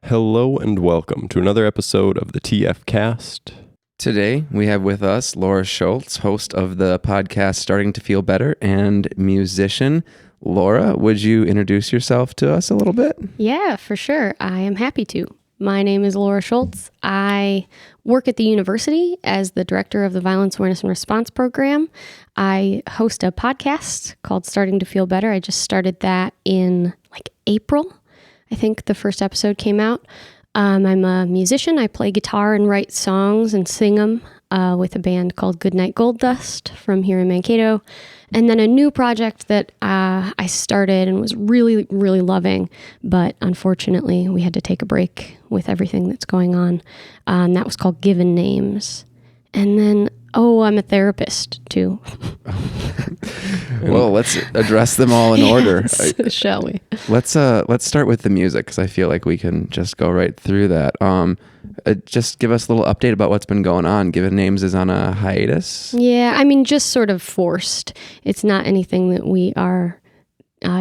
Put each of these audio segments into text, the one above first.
Hello and welcome to another episode of the TF Cast. Today, we have with us Laura Schultz, host of the podcast Starting to Feel Better and musician. Laura, would you introduce yourself to us a little bit? Yeah, for sure. I am happy to. My name is Laura Schultz. I work at the university as the director of the Violence Awareness and Response program. I host a podcast called Starting to Feel Better. I just started that in April. I think the first episode came out. I'm a musician. I play guitar and write songs and sing them with a band called Goodnight Gold Dust from here in Mankato. And then a new project that I started and was really, really loving, but unfortunately we had to take a break with everything that's going on. That was called Given Names. And then, I'm a therapist too. Well, let's address them all in order. Yes, shall we? Let's start with the music, because I feel like we can just go right through that. Just give us a little update about what's been going on. Given Names is on a hiatus. Yeah, just sort of forced. It's not anything that we are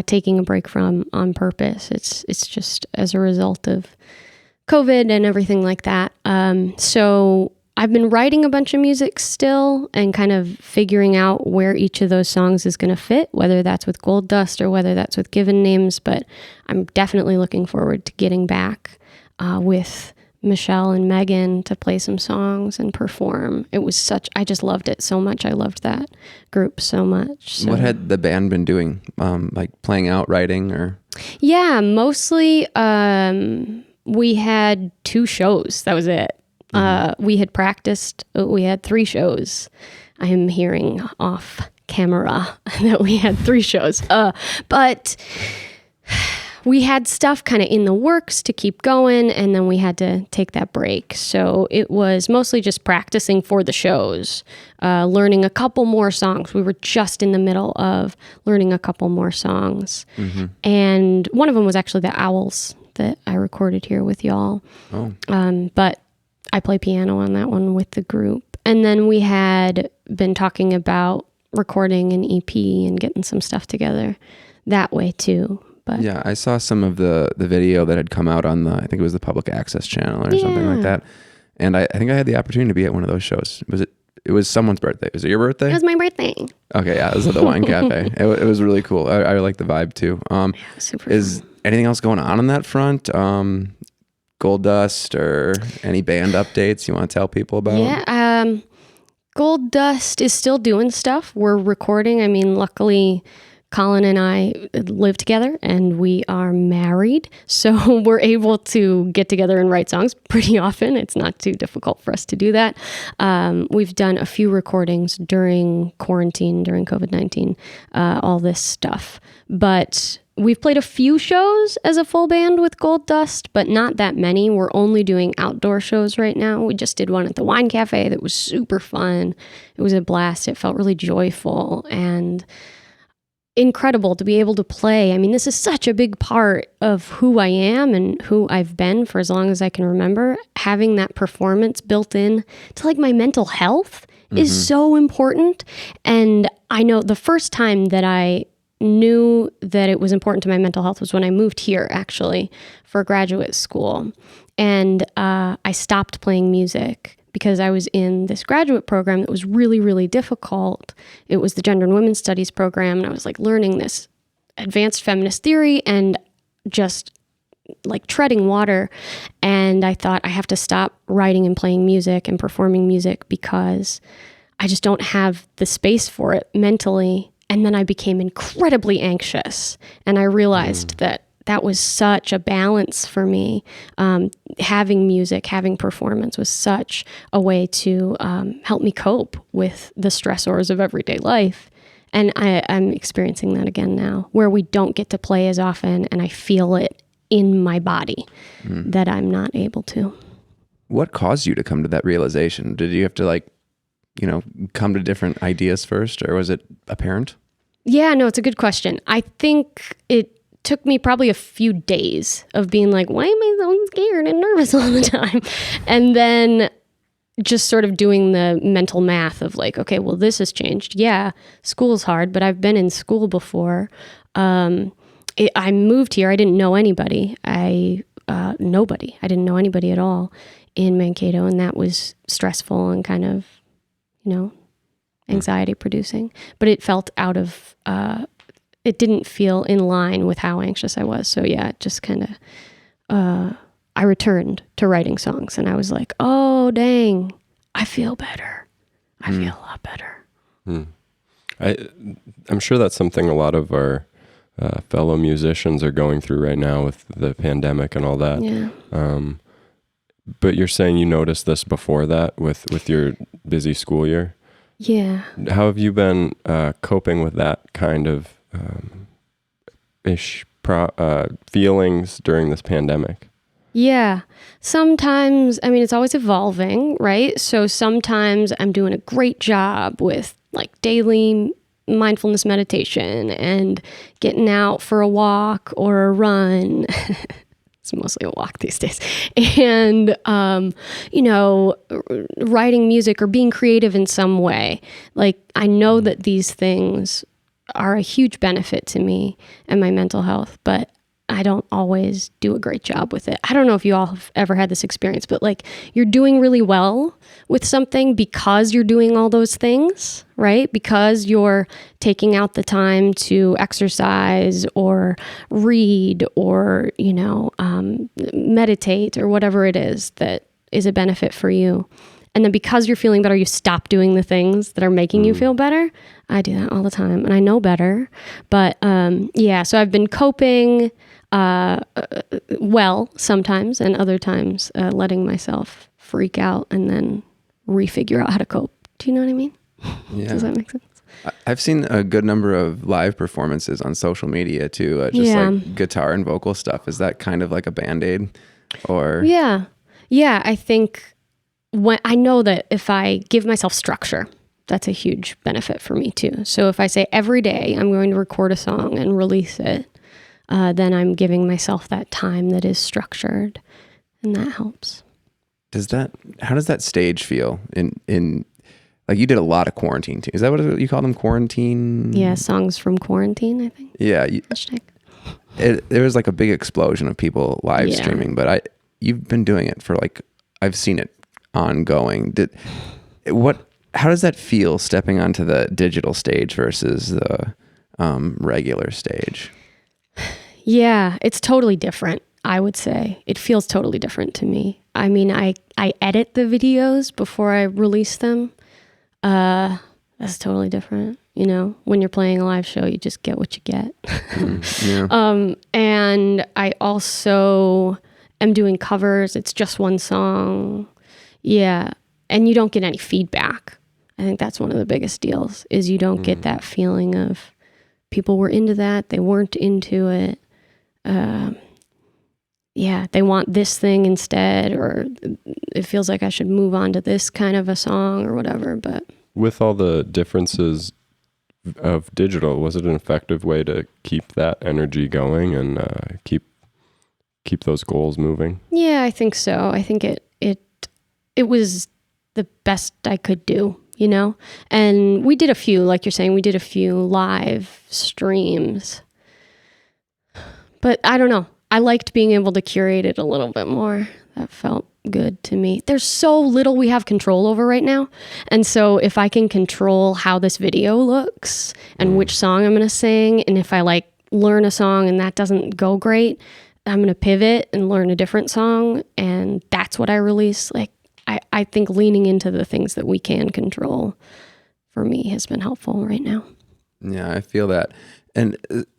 taking a break from on purpose. It's just as a result of COVID and everything like that. So I've been writing a bunch of music still and kind of figuring out where each of those songs is going to fit, whether that's with Gold Dust or whether that's with Given Names. But I'm definitely looking forward to getting back with Michelle and Megan to play some songs and perform. I just loved it so much. I loved that group so much. So. What had the band been doing? Playing out, writing, or? Yeah, mostly we had 2 shows. That was it. We had practiced. We had 3 shows. I am hearing off camera that we had 3 shows. But we had stuff kind of in the works to keep going, and then we had to take that break. So it was mostly just practicing for the shows, learning a couple more songs. We were just in the middle of learning a couple more songs. Mm-hmm. And one of them was actually the Owls that I recorded here with y'all. Oh. But I play piano on that one with the group. And then we had been talking about recording an EP and getting some stuff together that way too. But yeah, I saw some of the video that had come out on I think it was the public access channel or something like that. And I think I had the opportunity to be at one of those shows. It was someone's birthday. Was it your birthday? It was my birthday. Okay, yeah, it was at the Wine Cafe. It was really cool. I like the vibe too. Super is fun. Anything else going on that front? Gold Dust or any band updates you want to tell people about? Yeah, Gold Dust is still doing stuff. We're recording. Luckily, Colin and I live together and we are married, so we're able to get together and write songs pretty often. It's not too difficult for us to do that. We've done a few recordings during quarantine, during COVID-19, all this stuff. But we've played a few shows as a full band with Gold Dust, but not that many. We're only doing outdoor shows right now. We just did one at the Wine Cafe that was super fun. It was a blast. It felt really joyful and incredible to be able to play. This is such a big part of who I am and who I've been for as long as I can remember. Having that performance built in to my mental health is so important. And I know the first time that I knew that it was important to my mental health was when I moved here, actually, for graduate school. And I stopped playing music because I was in this graduate program that was really, really difficult. It was the Gender and Women's Studies program, and I was learning this advanced feminist theory and just treading water. And I thought I have to stop writing and playing music and performing music because I just don't have the space for it mentally. And then I became incredibly anxious, and I realized that was such a balance for me. Having music, having performance was such a way to help me cope with the stressors of everyday life. And I'm experiencing that again now, where we don't get to play as often, and I feel it in my body that I'm not able to. What caused you to come to that realization? Did you have to come to different ideas first, or was it apparent? Yeah, no, it's a good question. I think it took me probably a few days of being why am I so scared and nervous all the time? And then just sort of doing the mental math of okay, well, this has changed. Yeah, school's hard, but I've been in school before. I moved here. I didn't know anybody. I nobody. I didn't know anybody at all in Mankato, and that was stressful and kind of, anxiety producing. But it felt out of, it didn't feel in line with how anxious I was. So yeah, it just kind of, I returned to writing songs, and I was like, oh, dang, I feel better. I feel a lot better. I'm sure that's something a lot of our fellow musicians are going through right now with the pandemic and all that. Yeah. But you're saying you noticed this before that with your busy school year? Yeah. How have you been coping with that kind of feelings during this pandemic? Yeah. Sometimes, it's always evolving, right? So sometimes I'm doing a great job with like daily mindfulness meditation and getting out for a walk or a run. It's mostly a walk these days. And, writing music or being creative in some way. Like, I know that these things are a huge benefit to me and my mental health, but I don't always do a great job with it. I don't know if you all have ever had this experience, but like you're doing really well with something because you're doing all those things, right? Because you're taking out the time to exercise or read or, meditate or whatever it is that is a benefit for you. And then because you're feeling better, you stop doing the things that are making you feel better. I do that all the time and I know better. But so I've been coping well sometimes, and other times letting myself freak out and then refigure out how to cope. Do you know what I mean? Yeah. Does that make sense? I've seen a good number of live performances on social media too, like guitar and vocal stuff. Is that kind of like a Band-Aid or? Yeah. I think when I know that if I give myself structure, that's a huge benefit for me too. So if I say every day I'm going to record a song and release it, then I'm giving myself that time that is structured, and that helps. How does that stage feel in like you did a lot of quarantine too? Is that what you call them? Quarantine? Yeah. Songs from quarantine, I think. Yeah. There was like a big explosion of people live streaming, but you've been doing it for like, I've seen it ongoing. How does that feel stepping onto the digital stage versus the regular stage? Yeah, it's totally different, I would say. It feels totally different to me. I mean, I edit the videos before I release them. That's totally different. When you're playing a live show, you just get what you get. And I also am doing covers. It's just one song. Yeah. And you don't get any feedback. I think that's one of the biggest deals is you don't get that feeling of people were into that. They weren't into it. They want this thing instead, or it feels like I should move on to this kind of a song or whatever. But with all the differences of digital, was it an effective way to keep that energy going and keep those goals moving? Yeah, I think so. I think it was the best I could do, and we did a few, like you're saying, we did a few live streams, but I don't know. I liked being able to curate it a little bit more. That felt good to me. There's so little we have control over right now. And so if I can control how this video looks and which song I'm going to sing, and if I like learn a song and that doesn't go great, I'm going to pivot and learn a different song. And that's what I release. Like, I think leaning into the things that we can control for me has been helpful right now. Yeah, I feel that. And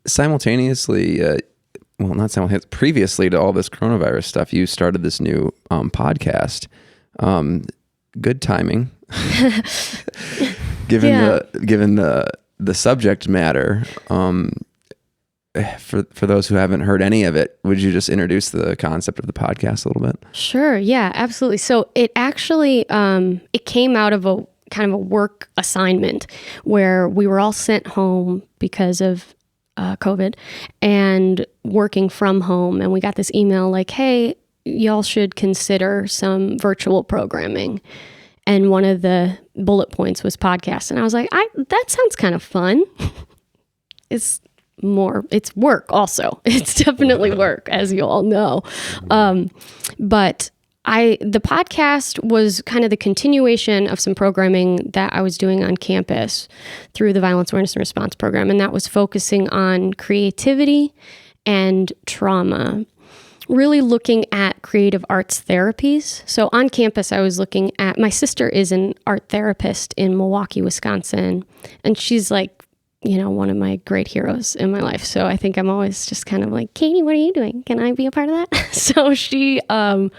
simultaneously, previously to all this coronavirus stuff, you started this new podcast. Good timing, given the subject matter. For those who haven't heard any of it, would you just introduce the concept of the podcast a little bit? Sure. Yeah, absolutely. So it actually it came out of a kind of a work assignment where we were all sent home because of COVID and working from home. And we got this email like, hey, y'all should consider some virtual programming. And one of the bullet points was podcasts. And I was like, that sounds kind of fun. it's work also. It's definitely work, as you all know. But the podcast was kind of the continuation of some programming that I was doing on campus through the Violence Awareness and Response program. And that was focusing on creativity and trauma, really looking at creative arts therapies. So on campus, I was looking at, my sister is an art therapist in Milwaukee, Wisconsin, and she's like, one of my great heroes in my life. So I think I'm always just kind of like, Katie, what are you doing? Can I be a part of that? So she's on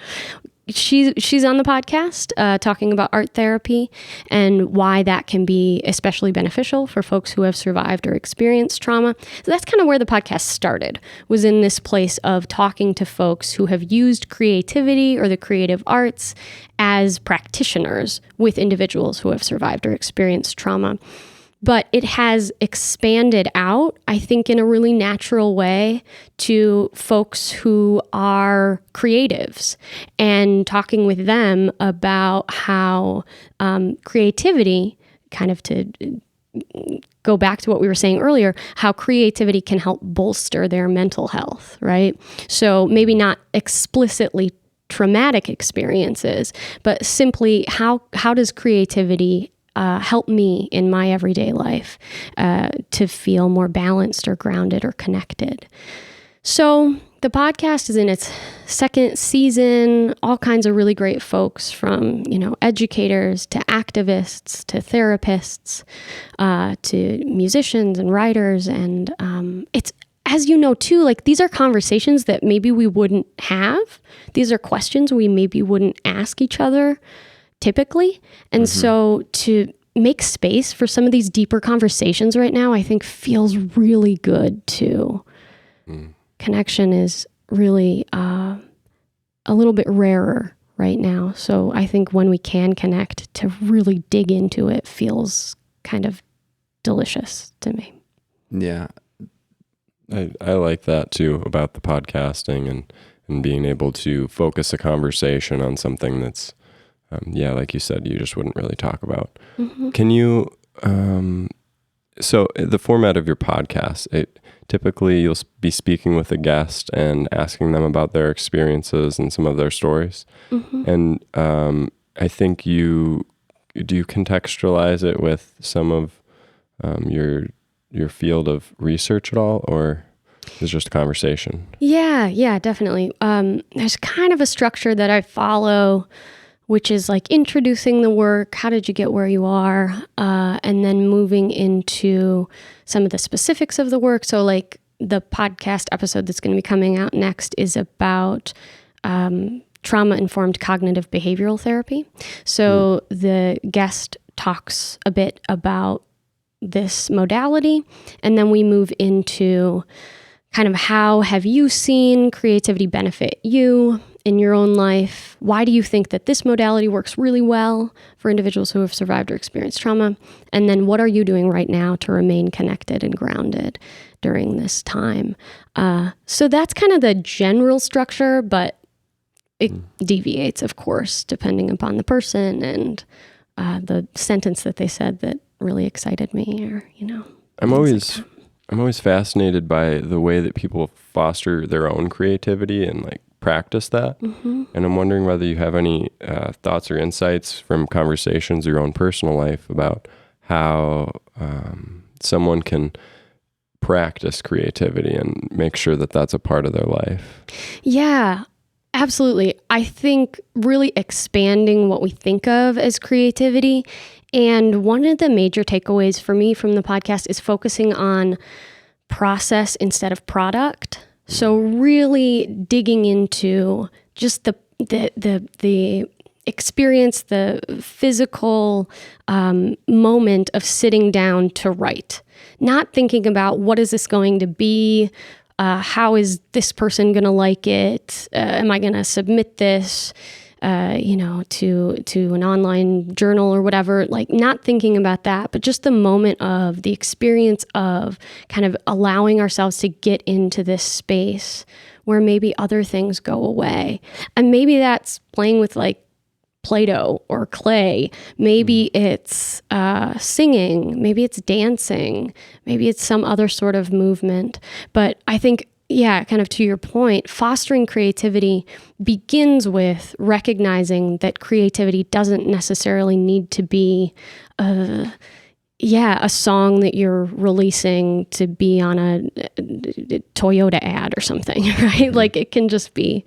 the podcast talking about art therapy and why that can be especially beneficial for folks who have survived or experienced trauma. So that's kind of where the podcast started, was in this place of talking to folks who have used creativity or the creative arts as practitioners with individuals who have survived or experienced trauma. But it has expanded out, I think, in a really natural way to folks who are creatives and talking with them about how creativity, kind of to go back to what we were saying earlier, how creativity can help bolster their mental health, right? So maybe not explicitly traumatic experiences, but simply how does creativity help me in my everyday life to feel more balanced or grounded or connected. So the podcast is in its second season, all kinds of really great folks from, educators to activists to therapists to musicians and writers. And it's, as you know, too, like these are conversations that maybe we wouldn't have. These are questions we maybe wouldn't ask each other typically. And so to make space for some of these deeper conversations right now, I think feels really good too. Connection is really a little bit rarer right now. So I think when we can connect, to really dig into it feels kind of delicious to me. Yeah. I like that too, about the podcasting and being able to focus a conversation on something that's like you said, you just wouldn't really talk about. Can you, so the format of your podcast, typically you'll be speaking with a guest and asking them about their experiences and some of their stories. And I think do you contextualize it with some of your field of research at all, or is it just a conversation? Yeah, definitely. There's kind of a structure that I follow, which is like introducing the work, how did you get where you are, and then moving into some of the specifics of the work. So like the podcast episode that's going to be coming out next is about trauma-informed cognitive behavioral therapy. So the guest talks a bit about this modality, and then we move into kind of how have you seen creativity benefit you in your own life? Why do you think that this modality works really well for individuals who have survived or experienced trauma? And then what are you doing right now to remain connected and grounded during this time? So that's kind of the general structure, but it deviates, of course, depending upon the person and the sentence that they said that really excited me, or, I'm always fascinated by the way that people foster their own creativity and like practice that. And I'm wondering whether you have any thoughts or insights from conversations or your own personal life about how someone can practice creativity and make sure that that's a part of their life. Yeah, absolutely. I think really expanding what we think of as creativity. And one of the major takeaways for me from the podcast is focusing on process instead of product. So really digging into just the experience, the physical moment of sitting down to write, not thinking about what is this going to be, how is this person going to like it, am I going to submit this, to an online journal or whatever, like not thinking about that, but just the moment of the experience of kind of allowing ourselves to get into this space where maybe other things go away. And maybe that's playing with like Play-Doh or clay. Maybe it's singing. Maybe it's dancing. Maybe it's some other sort of movement. But I think, yeah, kind of to your point, fostering creativity begins with recognizing that creativity doesn't necessarily need to be a song that you're releasing to be on a Toyota ad or something, right? Like it can just be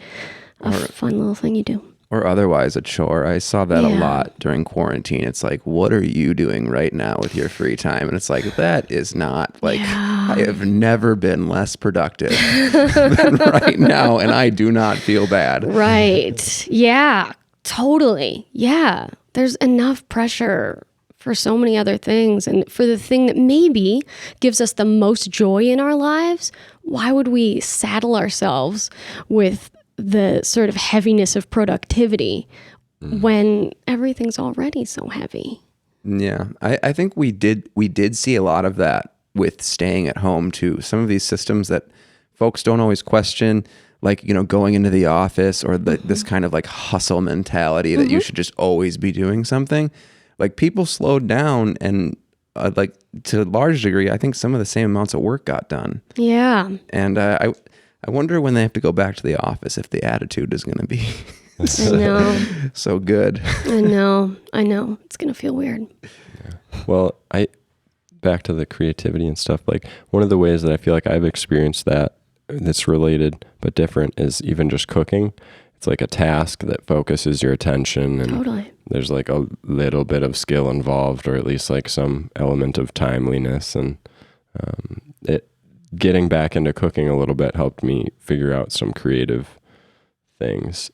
a fun little thing you do. Or otherwise a chore. I saw that a lot during quarantine. It's like, what are you doing right now with your free time? And it's like, that is not like, I have never been less productive than right now, and I do not feel bad. Right. Yeah, totally. Yeah. There's enough pressure for so many other things. And for the thing that maybe gives us the most joy in our lives, why would we saddle ourselves with the sort of heaviness of productivity when everything's already so heavy? Yeah. I think we did see a lot of that with staying at home too. Some of these systems that folks don't always question, like, you know, going into the office or this kind of like hustle mentality that you should just always be doing something. Like people slowed down and like to a large degree, I think some of the same amounts of work got done. Yeah. And I wonder when they have to go back to the office if the attitude is going to be so good. I know. It's going to feel weird. Yeah. Well, back to the creativity and stuff, like one of the ways that I feel like I've experienced that's related but different is even just cooking. It's like a task that focuses your attention, and totally. There's like a little bit of skill involved, or at least like some element of timeliness. And getting back into cooking a little bit helped me figure out some creative things.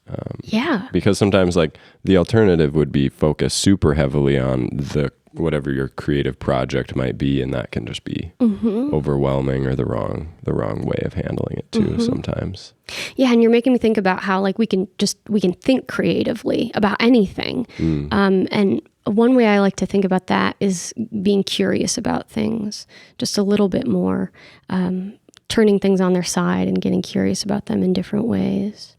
Because sometimes like the alternative would be focus super heavily on whatever your creative project might be, and that can just be overwhelming or the wrong way of handling it too sometimes. Yeah, and you're making me think about how like we can think creatively about anything. And one way I like to think about that is being curious about things just a little bit more, turning things on their side and getting curious about them in different ways.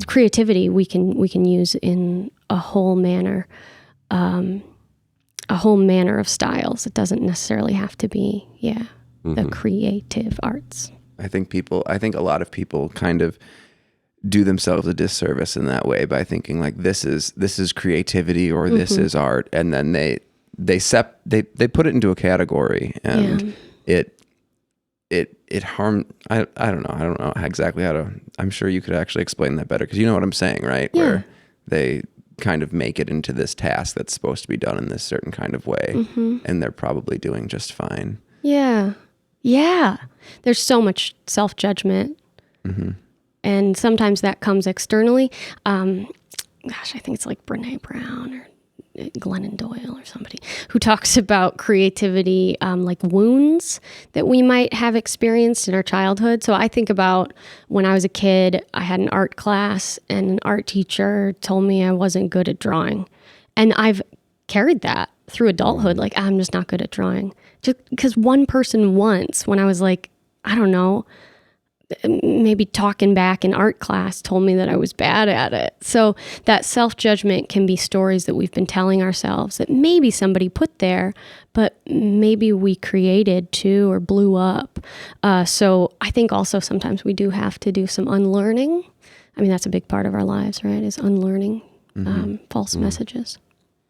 Creativity we can use in a whole manner of styles. It doesn't necessarily have to be, the creative arts. I think a lot of people kind of do themselves a disservice in that way by thinking like this is creativity or this is art, and then they put it into a category, and it harmed. I don't know exactly how to. I'm sure you could actually explain that better because you know what I'm saying, right? Yeah. Where they kind of make it into this task that's supposed to be done in this certain kind of way, and they're probably doing just fine. Yeah. There's so much self-judgment. And sometimes that comes externally. I think it's like Brene Brown or Glennon Doyle or somebody who talks about creativity, like wounds that we might have experienced in our childhood. So I think about when I was a kid, I had an art class and an art teacher told me I wasn't good at drawing. And I've carried that through adulthood. Like, I'm just not good at drawing. Just because one person once, when I was like, I don't know, maybe talking back in art class, told me that I was bad at it. So that self-judgment can be stories that we've been telling ourselves that maybe somebody put there, but maybe we created too or blew up. So I think also sometimes we do have to do some unlearning. I mean, that's a big part of our lives, right? Is unlearning false messages.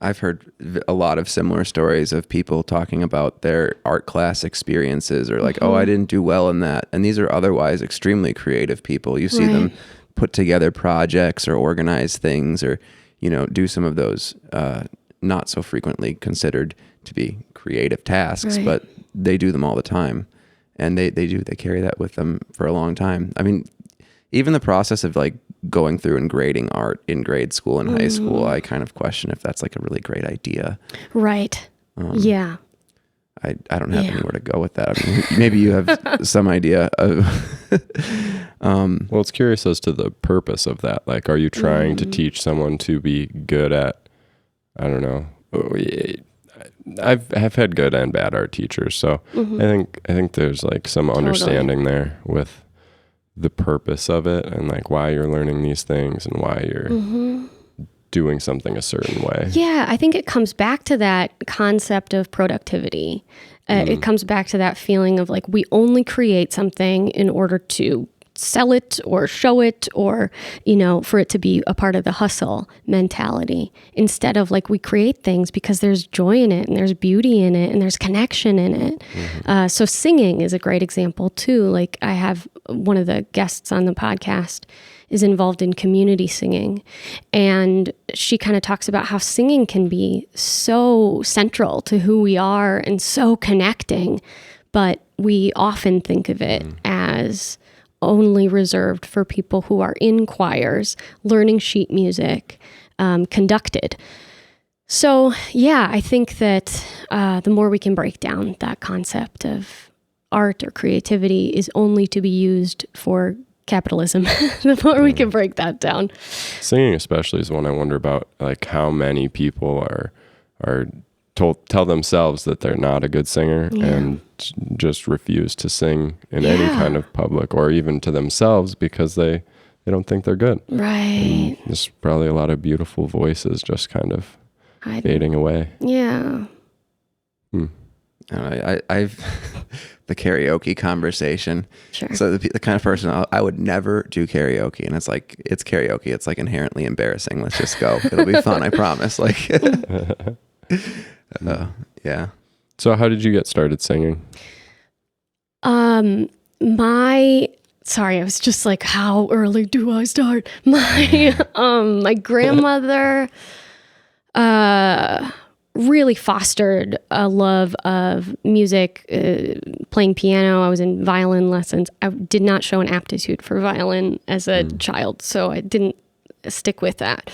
I've heard a lot of similar stories of people talking about their art class experiences or like, oh, I didn't do well in that. And these are otherwise extremely creative people. You see them put together projects or organize things or, you know, do some of those not so frequently considered to be creative tasks, but they do them all the time. And they carry that with them for a long time. I mean, even the process of like going through and grading art in grade school and high school, I kind of question if that's like a really great idea. Right. I don't have anywhere to go with that. I mean, maybe you have some idea of. Well, it's curious as to the purpose of that. Like, are you trying to teach someone to be good at, I don't know. I've had good and bad art teachers. So I think there's like some understanding there with the purpose of it and like why you're learning these things and why you're doing something a certain way. Yeah, I think it comes back to that concept of productivity. It comes back to that feeling of like we only create something in order to sell it or show it or, for it to be a part of the hustle mentality, instead of like we create things because there's joy in it and there's beauty in it and there's connection in it. So singing is a great example too. Like I have one of the guests on the podcast is involved in community singing, and she kind of talks about how singing can be so central to who we are and so connecting, but we often think of it as only reserved for people who are in choirs, learning sheet music, conducted. So yeah, I think that the more we can break down that concept of art or creativity is only to be used for capitalism, the more we can break that down. Singing especially is one I wonder about, like how many people are tell themselves that they're not a good singer and just refuse to sing in any kind of public, or even to themselves because they don't think they're good. Right. And there's probably a lot of beautiful voices just kind of fading away. Yeah. I've the karaoke conversation. Sure. So the kind of person I would never do karaoke, and it's like it's karaoke. It's like inherently embarrassing. Let's just go. It'll be fun. I promise. Like, yeah. So how did you get started singing? Sorry, I was just like, how early do I start? My grandmother really fostered a love of music, playing piano. I was in violin lessons. I did not show an aptitude for violin as a child, so I didn't stick with that.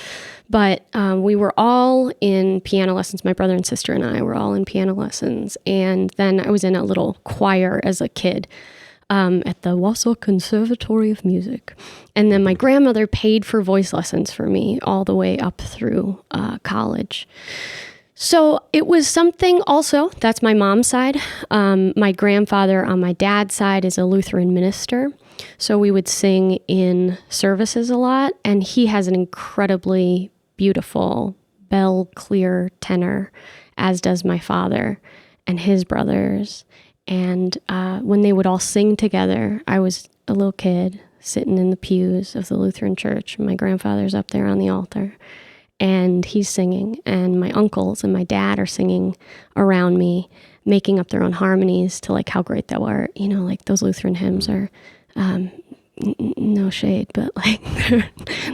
But we were all in piano lessons. My brother and sister and I were all in piano lessons. And then I was in a little choir as a kid at the Wausau Conservatory of Music. And then my grandmother paid for voice lessons for me all the way up through college. So it was something also, that's my mom's side. My grandfather on my dad's side is a Lutheran minister. So we would sing in services a lot. And he has an incredibly beautiful, bell clear tenor, as does my father and his brothers. And when they would all sing together, I was a little kid sitting in the pews of the Lutheran church. My grandfather's up there on the altar. And he's singing, and my uncles and my dad are singing around me, making up their own harmonies to like how great they were. Like those Lutheran hymns are, no shade, but like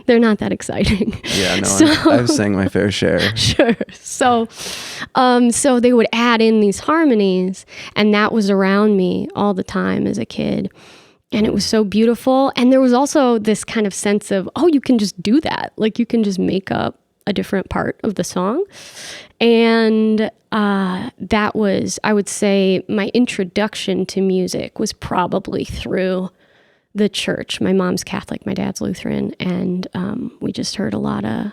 they're not that exciting. Yeah, no, I've sang my fair share. Sure. So they would add in these harmonies, and that was around me all the time as a kid. And it was so beautiful. And there was also this kind of sense of, oh, you can just do that. Like you can just make up a different part of the song. And that was, I would say, my introduction to music was probably through the church. My mom's Catholic, my dad's Lutheran, and we just heard a lot of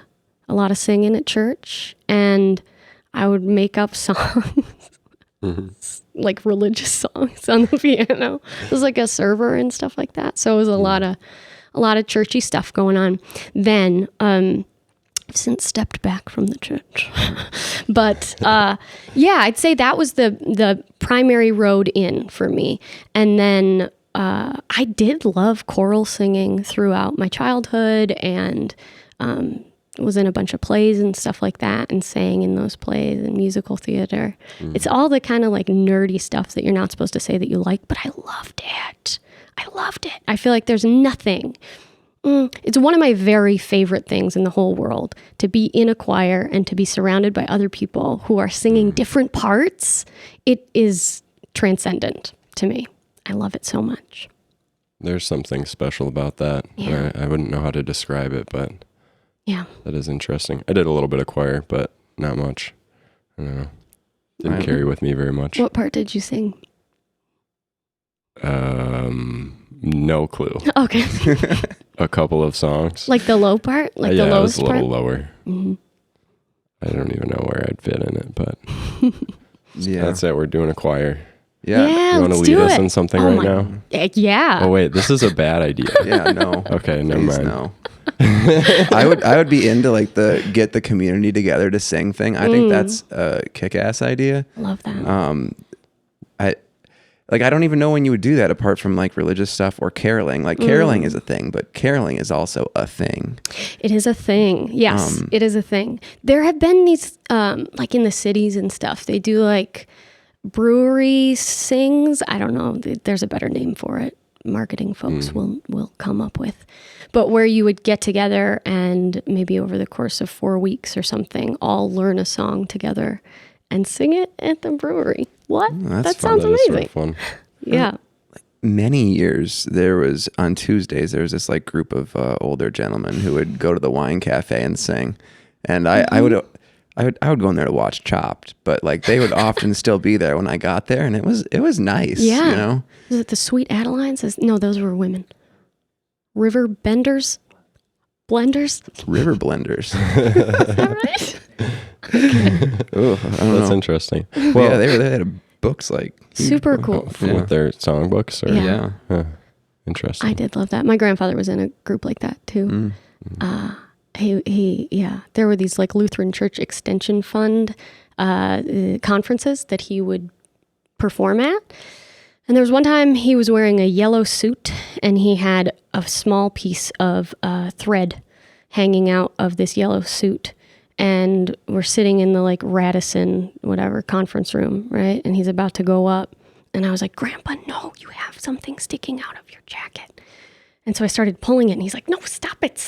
singing at church. And I would make up songs, like religious songs on the piano. It was like a server and stuff like that. So it was a lot of churchy stuff going on. Then I've since stepped back from the church. But yeah, I'd say that was the primary road in for me. And then I did love choral singing throughout my childhood, and was in a bunch of plays and stuff like that, and sang in those plays and musical theater. It's all the kind of like nerdy stuff that you're not supposed to say that you like, but I loved it. I feel like there's nothing. It's one of my very favorite things in the whole world, to be in a choir and to be surrounded by other people who are singing different parts. It is transcendent to me. I love it so much. There's something special about that. Yeah. I wouldn't know how to describe it, but yeah, that is interesting. I did a little bit of choir, but not much. I don't know. Didn't carry with me very much. What part did you sing? No clue. Okay. A couple of songs. Like the low part? Like the lowest part? Yeah, it was a little lower. Mm-hmm. I don't even know where I'd fit in it, but yeah, that's it. We're doing a choir. Yeah. You want to lead us in something right now? Yeah. Oh, wait, this is a bad idea. Yeah, no. Okay, never mind. No. I would be into like the get the community together to sing thing. I think that's a kick-ass idea. Love that. I don't even know when you would do that apart from like religious stuff or caroling. Like caroling is a thing, but caroling is also a thing. It is a thing. Yes, it is a thing. There have been these, like in the cities and stuff, they do like brewery sings. I don't know. There's a better name for it. Marketing folks will come up with. But where you would get together and maybe over the course of 4 weeks or something, all learn a song together and sing it at the brewery. What? That sounds amazing. Sort of fun. Yeah. Many years on Tuesdays there was this like group of older gentlemen who would go to the wine cafe and sing, and I would go in there to watch Chopped, but like they would often still be there when I got there, and it was nice. Yeah. You know? Is it the Sweet Adelines? No, those were women. River Benders? Blenders? River Blenders. Is that right? Ooh, I don't That's know. interesting. Well, yeah, they had books like Super cool. With their songbooks? Or, Yeah. Interesting. I did love that. My grandfather was in a group like that too. There were these like Lutheran Church Extension Fund conferences that he would perform at. And there was one time he was wearing a yellow suit and he had a small piece of thread hanging out of this yellow suit. And we're sitting in the like Radisson, whatever, conference room, right? And he's about to go up. And I was like, Grandpa, no, you have something sticking out of your jacket. And so I started pulling it and he's like, no, stop it.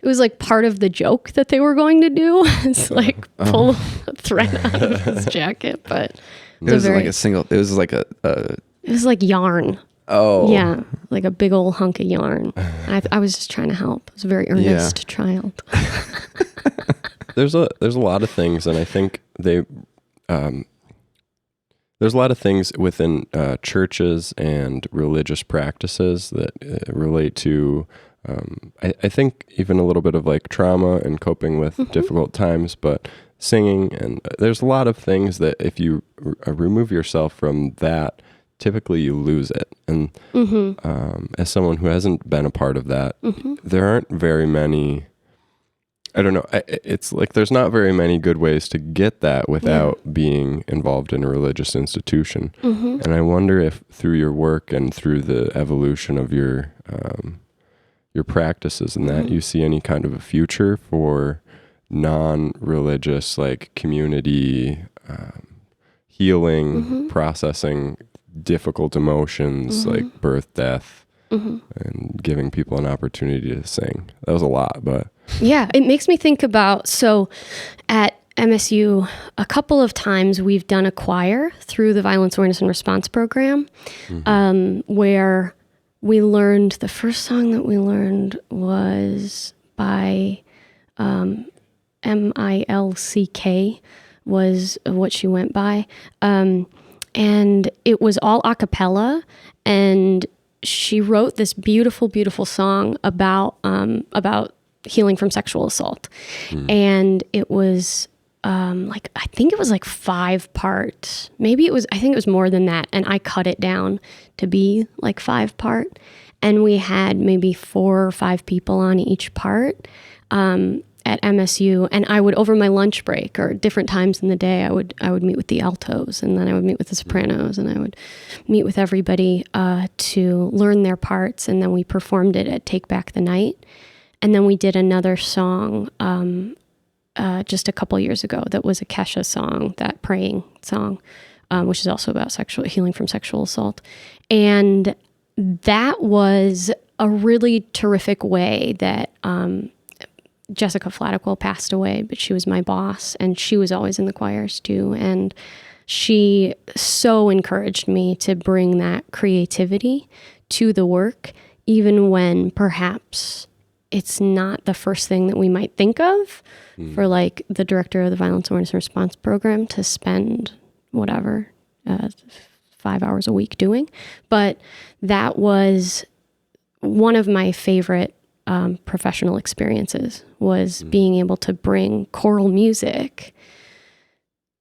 It was like part of the joke that they were going to do. It's like pull a thread out of his jacket. But it was like yarn. Oh. Yeah, like a big old hunk of yarn. I was just trying to help. I was a very earnest child. There's a lot of things, and I think there's a lot of things within churches and religious practices that relate to, I think even a little bit of like trauma and coping with difficult times, but singing, and there's a lot of things that if you remove yourself from that, typically you lose it. And as someone who hasn't been a part of that, there aren't very many, I don't know, it's like there's not very many good ways to get that without being involved in a religious institution. And I wonder if through your work and through the evolution of your practices and that, you see any kind of a future for non-religious, like community healing, processing difficult emotions like birth, death, and giving people an opportunity to sing. That was a lot, but... Yeah, it makes me think about, so at MSU, a couple of times we've done a choir through the Violence Awareness and Response Program, where we learned, the first song that we learned was by M-I-L-C-K was what she went by. And it was all a cappella, and she wrote this beautiful, beautiful song about healing from sexual assault. And it was I think it was like 5 parts. Maybe I think it was more than that. And I cut it down to be like 5 part. And we had maybe 4 or 5 people on each part at MSU. And I would, over my lunch break or different times in the day, I would meet with the altos, and then I would meet with the sopranos, and I would meet with everybody to learn their parts. And then we performed it at Take Back the Night. And then we did another song just a couple years ago that was a Kesha song, that praying song, which is also about healing from sexual assault. And that was a really terrific way that Jessica Flatiquel passed away, but she was my boss, and she was always in the choirs too. And she so encouraged me to bring that creativity to the work, even when perhaps it's not the first thing that we might think of for like the director of the Violence Awareness and Response Program to spend 5 hours a week doing. But that was one of my favorite professional experiences, was being able to bring choral music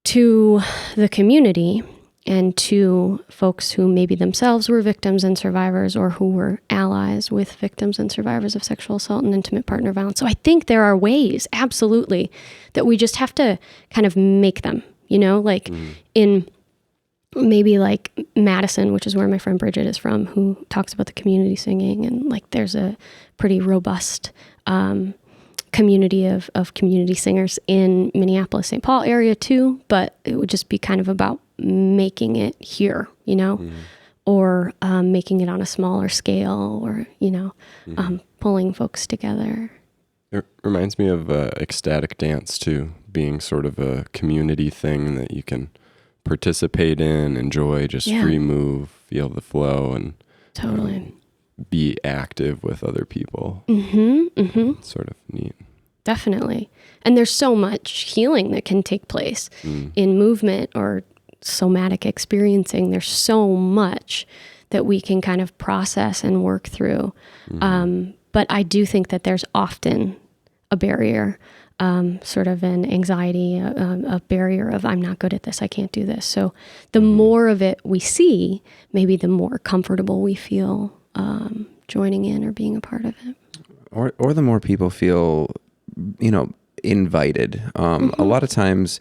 to the community and to folks who maybe themselves were victims and survivors, or who were allies with victims and survivors of sexual assault and intimate partner violence. So I think there are ways, absolutely, that we just have to kind of make them, like in maybe like Madison, which is where my friend Bridget is from, who talks about the community singing, and like there's a pretty robust community of community singers in Minneapolis, St. Paul area too, but it would just be kind of about making it here, or making it on a smaller scale, or, pulling folks together. It reminds me of ecstatic dance too, being sort of a community thing that you can participate in, enjoy, just free move, feel the flow, and totally be active with other people. It's sort of neat. Definitely. And there's so much healing that can take place in movement or somatic experiencing. There's so much that we can kind of process and work through. But I do think that there's often a barrier, sort of an anxiety, a barrier of, I'm not good at this, I can't do this. So the more of it we see, maybe the more comfortable we feel joining in or being a part of it. Or the more people feel, invited. A lot of times,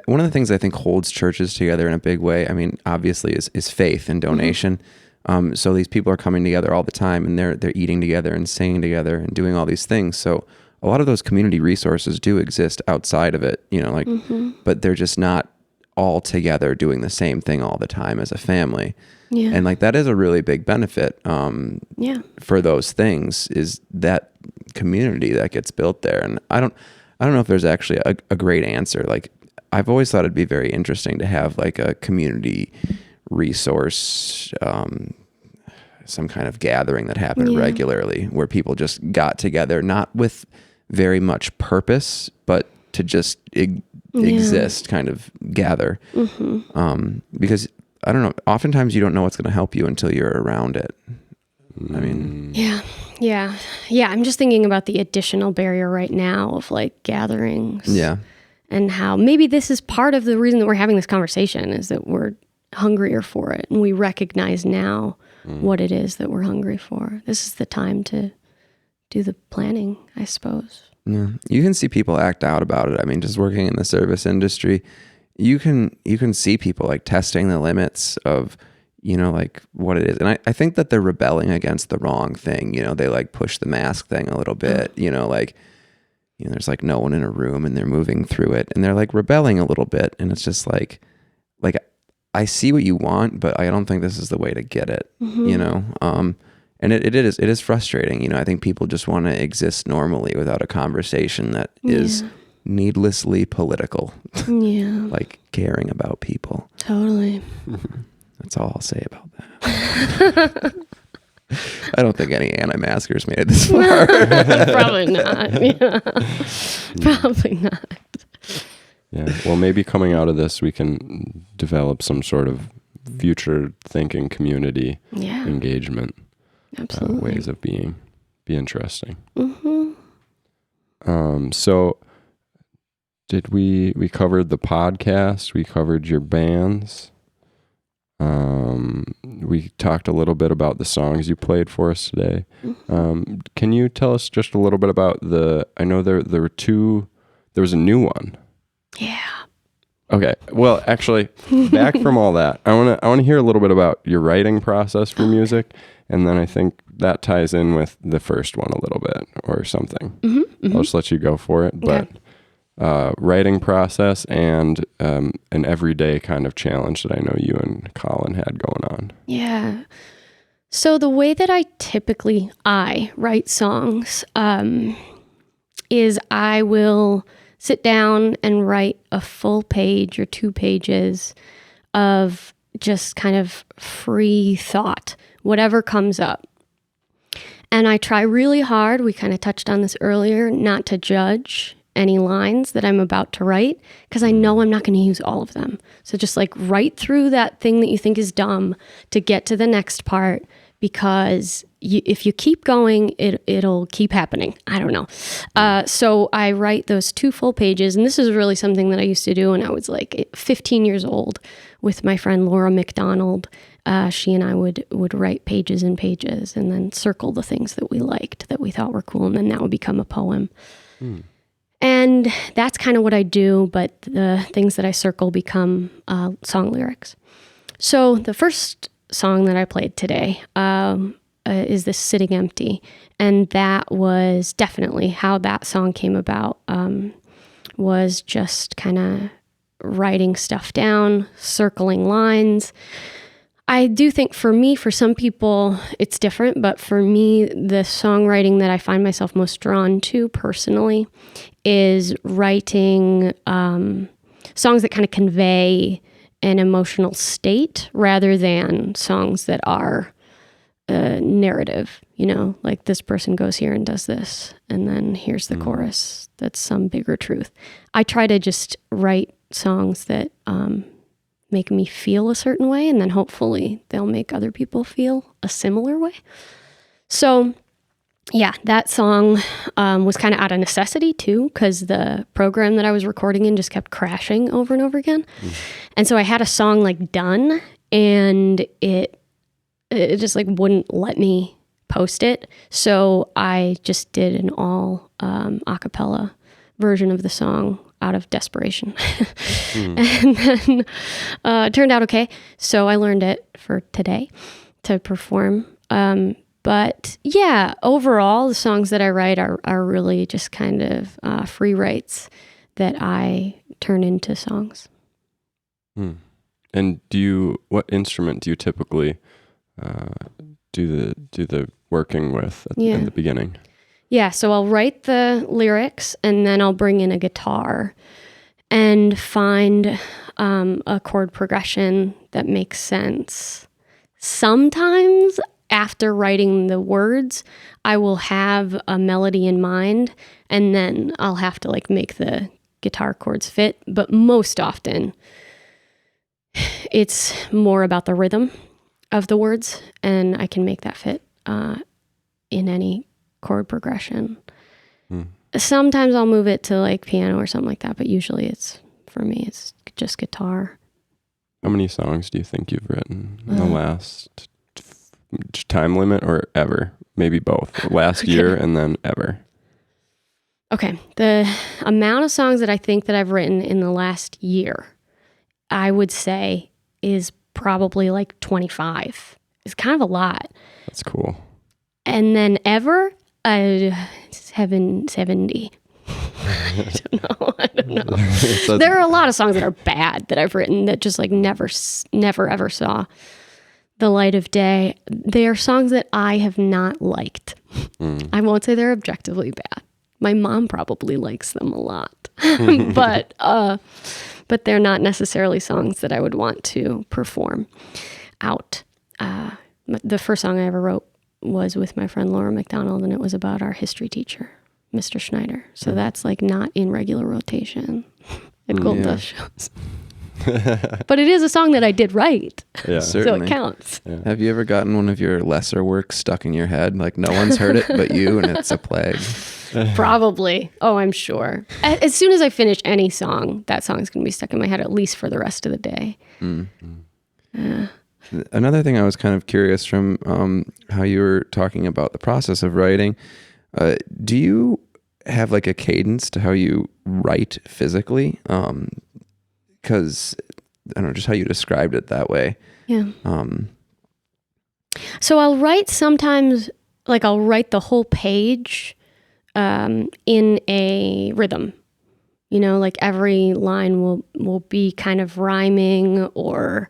one of the things I think holds churches together in a big way, I mean, obviously is faith and donation. So these people are coming together all the time, and they're eating together and singing together and doing all these things. So a lot of those community resources do exist outside of it, but they're just not all together doing the same thing all the time as a family. Yeah. And like that is a really big benefit for those things, is that community that gets built there. And I don't know if there's actually a great answer. Like I've always thought it'd be very interesting to have like a community resource, some kind of gathering that happened regularly, where people just got together, not with very much purpose, but to just exist, kind of gather. Because I don't know, oftentimes you don't know what's going to help you until you're around it. I mean, yeah. I'm just thinking about the additional barrier right now of like gatherings. Yeah. And how maybe this is part of the reason that we're having this conversation, is that we're hungrier for it. And we recognize now what it is that we're hungry for. This is the time to do the planning, I suppose. Yeah. You can see people act out about it. I mean, just working in the service industry, you can see people like testing the limits of, like what it is. And I think that they're rebelling against the wrong thing. They like push the mask thing a little bit, there's like no one in a room and they're moving through it and they're like rebelling a little bit. And it's just like I see what you want, but I don't think this is the way to get it, and it is frustrating. I think people just want to exist normally without a conversation that is needlessly political. Like caring about people. Totally. That's all I'll say about that. I don't think any anti-maskers made it this far. Probably not. Yeah. Probably not. Yeah. Well, maybe coming out of this, we can develop some sort of future thinking community engagement. Absolutely. Ways of being. Be interesting. So did we covered the podcast, we covered your bands. We talked a little bit about the songs you played for us today. Can you tell us just a little bit about I know there were two, there was a new one. Yeah. Okay. Well, actually, back from all that, I want to hear a little bit about your writing process for music, and then I think that ties in with the first one a little bit or something. I'll just let you go for it, but writing process and an everyday kind of challenge that I know you and Colin had going on. Yeah. So the way that I typically write songs is I will sit down and write a full page or 2 pages of just kind of free thought, whatever comes up. And I try really hard, we kind of touched on this earlier, not to judge any lines that I'm about to write, because I know I'm not going to use all of them. So just like write through that thing that you think is dumb to get to the next part, because if you keep going, it'll keep happening. I don't know. So I write those 2 full pages, and this is really something that I used to do when I was like 15 years old with my friend Laura McDonald. She and I would write pages and pages and then circle the things that we liked, that we thought were cool, and then that would become a poem. And that's kind of what I do, but the things that I circle become song lyrics. So the first song that I played today is this Sitting Empty, and that was definitely how that song came about, was just kind of writing stuff down, circling lines. I do think for some people it's different, but for me, the songwriting that I find myself most drawn to personally is writing songs that kind of convey an emotional state rather than songs that are narrative, like this person goes here and does this, and then here's the chorus. That's some bigger truth. I try to just write songs that make me feel a certain way, and then hopefully they'll make other people feel a similar way. So yeah, that song was kind of out of necessity too, because the program that I was recording in just kept crashing over and over again. And so I had a song like done, and it just like wouldn't let me post it. So I just did an all a cappella version of the song out of desperation. And then it turned out okay. So I learned it for today to perform. But yeah, overall, the songs that I write are really just kind of free writes that I turn into songs. And what instrument do you typically do the working with in the beginning? Yeah, so I'll write the lyrics, and then I'll bring in a guitar and find a chord progression that makes sense. Sometimes after writing the words, I will have a melody in mind, and then I'll have to like make the guitar chords fit. But most often, it's more about the rhythm of the words, and I can make that fit in any chord progression. Sometimes I'll move it to like piano or something like that, but usually for me, it's just guitar. How many songs do you think you've written in the last time limit, or ever? Maybe both. Last year and then ever. Okay. The amount of songs that I think that I've written in the last year, I would say, is probably like 25. It's kind of a lot. That's cool. And then ever, 70. I don't know. There are a lot of songs that are bad that I've written that just like never ever saw the light of day. They are songs that I have not liked. I won't say they're objectively bad. My mom probably likes them a lot, but they're not necessarily songs that I would want to perform out. The first song I ever wrote was with my friend Laura McDonald, and it was about our history teacher, Mr. Schneider. So that's like not in regular rotation at Gold Dust shows. But it is a song that I did write. Yeah, so it counts. Yeah. Have you ever gotten one of your lesser works stuck in your head? Like no one's heard it but you, and it's a plague. Probably. Oh, I'm sure. As soon as I finish any song, that song's going to be stuck in my head at least for the rest of the day. Another thing I was kind of curious from how you were talking about the process of writing, do you have like a cadence to how you write physically? Because I don't know, just how you described it that way. Yeah. So I'll write sometimes, like I'll write the whole page in a rhythm. Like every line will be kind of rhyming, or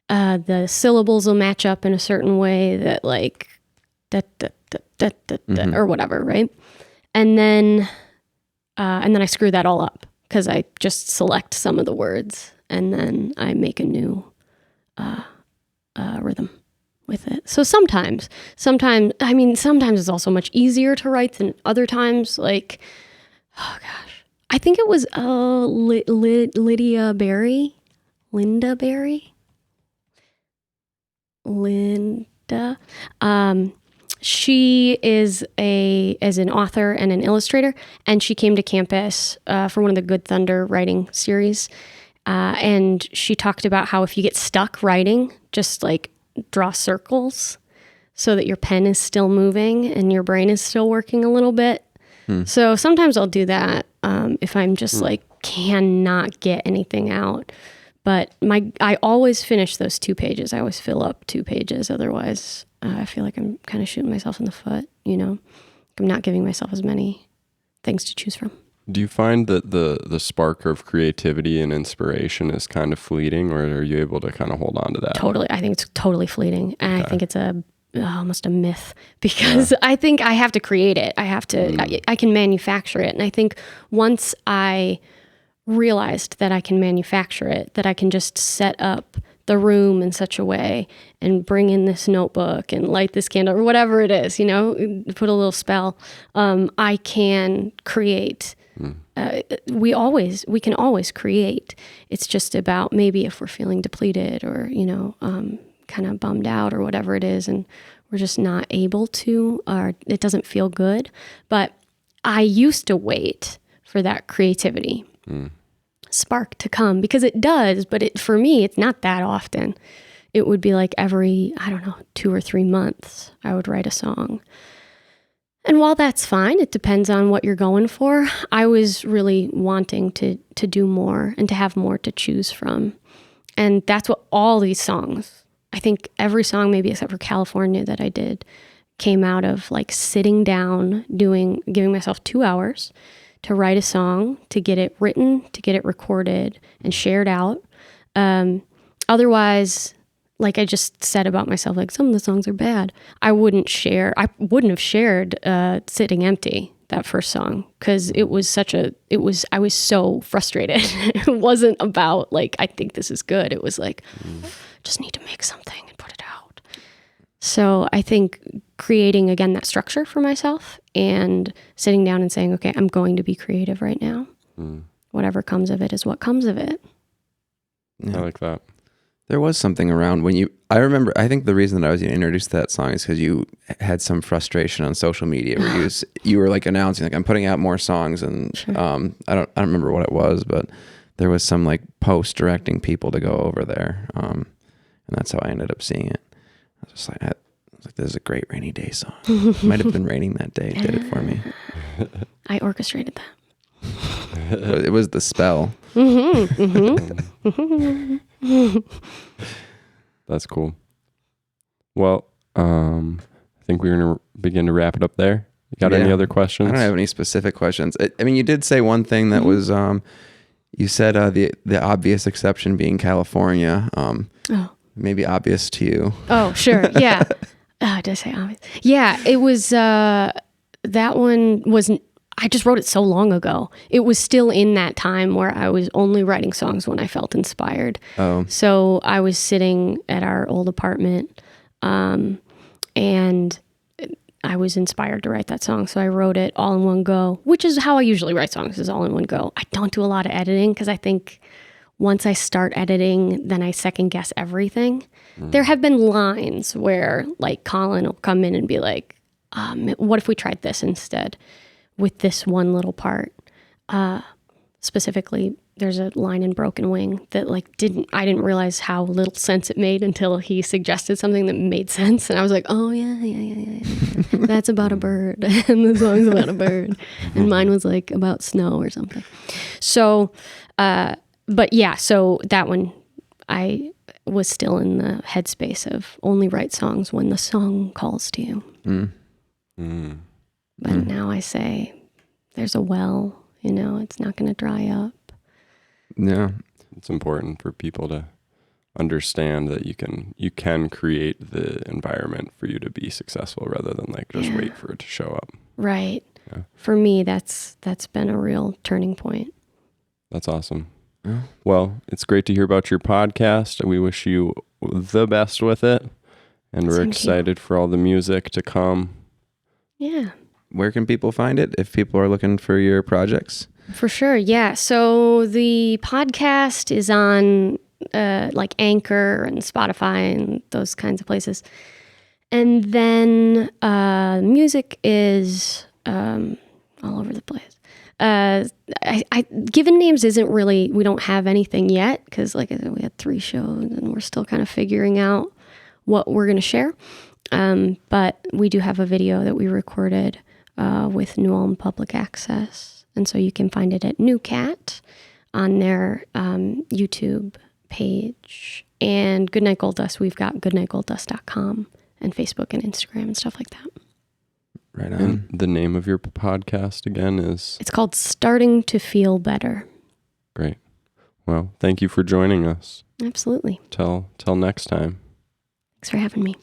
the syllables will match up in a certain way that like or whatever, right? And then I screw that all up because I just select some of the words and then I make a new rhythm with it. So sometimes it's also much easier to write than other times. Like, oh gosh, I think it was Linda Berry. Magda. She is an author and an illustrator, and she came to campus for one of the Good Thunder writing series. And she talked about how if you get stuck writing, just like draw circles so that your pen is still moving and your brain is still working a little bit. So sometimes I'll do that if I'm just like cannot get anything out. But I always finish those 2 pages. I always fill up 2 pages. Otherwise, I feel like I'm kind of shooting myself in the foot, you know? I'm not giving myself as many things to choose from. Do you find that the spark of creativity and inspiration is kind of fleeting, or are you able to kind of hold on to that? Totally. I think it's totally fleeting. And I think it's almost a myth, because I think I have to create it. I have to, I can manufacture it. And I think once I realized that I can manufacture it, that I can just set up the room in such a way and bring in this notebook and light this candle or whatever it is, you know, put a little spell, I can create. We can always create. It's just about maybe if we're feeling depleted or, you know, kind of bummed out or whatever it is, and we're just not able to, or it doesn't feel good. But I used to wait for that creativity spark to come, because it does, but for me, it's not that often. It would be like every, 2 or 3 months, I would write a song. And while that's fine, it depends on what you're going for. I was really wanting to do more and to have more to choose from. And that's what all these songs, I think every song, maybe except for California that I did, came out of like sitting down, giving myself 2 hours to write a song, to get it written, to get it recorded and shared out. Otherwise, like I just said about myself, like some of the songs are bad. I wouldn't have shared Sitting Empty, that first song, because I was so frustrated. It wasn't about like, I think this is good. It was like, just need to make something and put it out. So I think creating, again, that structure for myself and sitting down and saying, okay, I'm going to be creative right now. Whatever comes of it is what comes of it. I like that. There was something around when I remember, I think the reason that I was introduced to that song is because you had some frustration on social media where you were like announcing, like, I'm putting out more songs, and Sure. I don't remember what it was, but there was some like post directing people to go over there. And that's how I ended up seeing it. I was just like, this is a great rainy day song. It might have been raining that day. It did it for me. I orchestrated that. It was the spell. That's cool. Well, I think we're going to begin to wrap it up there. You got any other questions? I don't have any specific questions. I mean, you did say one thing that was, you said the obvious exception being California. Maybe obvious to you. Oh, sure. Yeah. Did I say obvious? Yeah, it was, that one wasn't, I just wrote it so long ago. It was still in that time where I was only writing songs when I felt inspired. Oh. So I was sitting at our old apartment, and I was inspired to write that song. So I wrote it all in one go, which is how I usually write songs, is all in one go. I don't do a lot of editing because I think once I start editing, then I second guess everything. There have been lines where like Colin will come in and be like, what if we tried this instead with this one little part? Specifically, there's a line in Broken Wing that like I didn't realize how little sense it made until he suggested something that made sense. And I was like, oh yeah. That's about a bird. And the song's about a bird. And mine was like about snow or something. So, but yeah, so that one, I was still in the headspace of only write songs when the song calls to you. But now I say, there's a well, it's not going to dry up. Yeah. It's important for people to understand that you can create the environment for you to be successful rather than like just wait for it to show up. Right. Yeah. For me, that's been a real turning point. That's awesome. Yeah. Well, it's great to hear about your podcast, and we wish you the best with it. And we're excited for all the music to come. Yeah. Where can people find it if people are looking for your projects? For sure, yeah. So the podcast is on like Anchor and Spotify and those kinds of places. And then music is all over the place. Given names isn't really, we don't have anything yet because like I said, we had 3 shows and we're still kind of figuring out what we're going to share. But we do have a video that we recorded with New Ulm Public Access. And so you can find it at New Cat on their YouTube page. And Goodnight Gold Dust, we've got goodnightgolddust.com and Facebook and Instagram and stuff like that. Right on. And the name of your podcast again is? It's called Starting to Feel Better. Great. Well, thank you for joining us. Absolutely. Till next time. Thanks for having me.